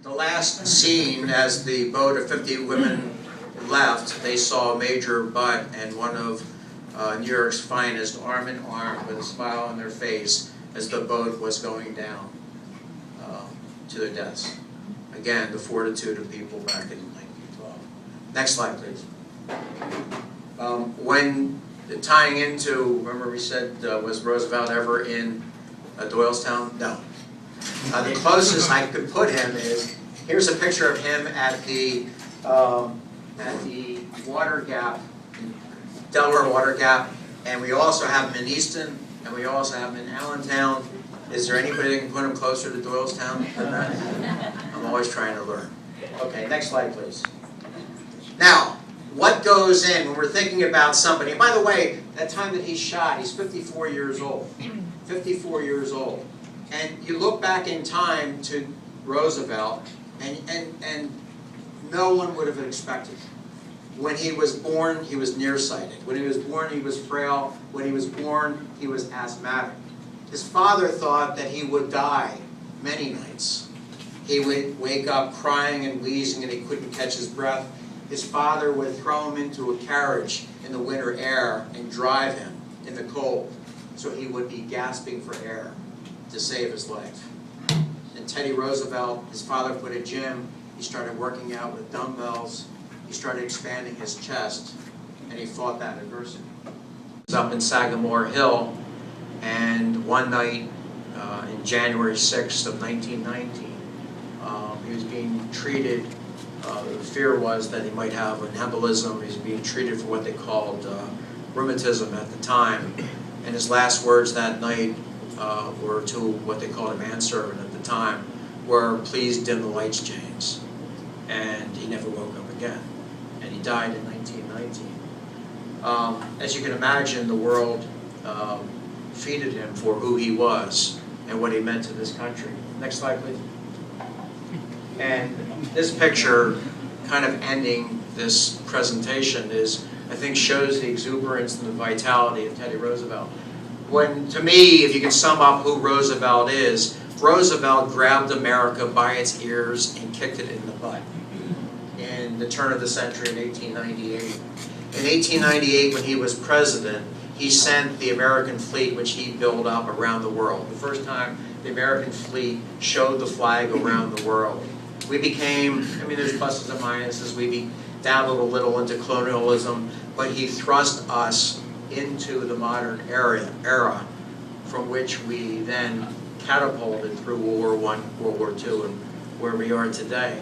The last scene, as the boat of 50 women left, they saw a major butt and one of New York's finest, arm in arm, with a smile on their face as the boat was going down to their deaths. Again, the fortitude of people back in 1912. Next slide, please. When tying into, remember we said, was Roosevelt ever in Doylestown? No. The closest I could put him is, here's a picture of him at the water gap, Delaware water gap, and we also have him in Easton, and we also have him in Allentown. Is there anybody that can put him closer to Doylestown than that? I'm always trying to learn. Okay, next slide, please. Now, what goes in when we're thinking about somebody? And by the way, that time that he's shot, he's 54 years old. 54 years old. And you look back in time to Roosevelt, and no one would have expected. When he was born, he was nearsighted. When he was born, he was frail. When he was born, he was asthmatic. His father thought that he would die many nights. He would wake up crying and wheezing and he couldn't catch his breath. His father would throw him into a carriage in the winter air and drive him in the cold, so he would be gasping for air to save his life. And Teddy Roosevelt, his father put a gym. He started working out with dumbbells. He started expanding his chest, and he fought that adversity. He was up in Sagamore Hill, and one night in January 6th of 1919, he was being treated. The fear was that he might have an embolism. He was being treated for what they called rheumatism at the time. And his last words that night were to what they called a manservant at the time, were, "Please dim the lights, James." And he never woke up again. And he died in 1919. As you can imagine, the world feted him for who he was and what he meant to this country. Next slide, please. And this picture, kind of ending this presentation, I think shows the exuberance and the vitality of Teddy Roosevelt. When, to me, if you can sum up who Roosevelt is, Roosevelt grabbed America by its ears and kicked it in the butt in the turn of the century in 1898. In 1898, when he was president, he sent the American fleet, which he built up around the world. The first time the American fleet showed the flag around the world. We became, there's pluses and minuses, we dabbled a little into colonialism, but he thrust us into the modern era from which we then catapulted through World War I, World War II, and where we are today.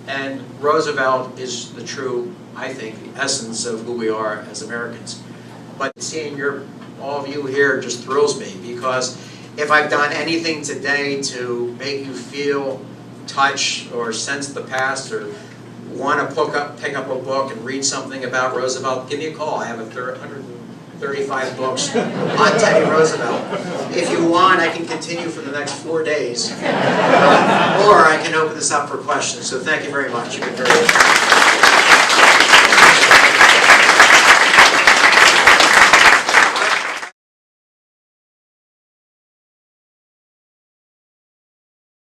And Roosevelt is the true, I think, the essence of who we are as Americans. But seeing all of you here just thrills me, because if I've done anything today to make you feel, touch, or sense the past, or want to pick up a book and read something about Roosevelt, give me a call. I have 135 books on Teddy Roosevelt. If you want, I can continue for the next 4 days, or I can open this up for questions. So thank you very much. You've been very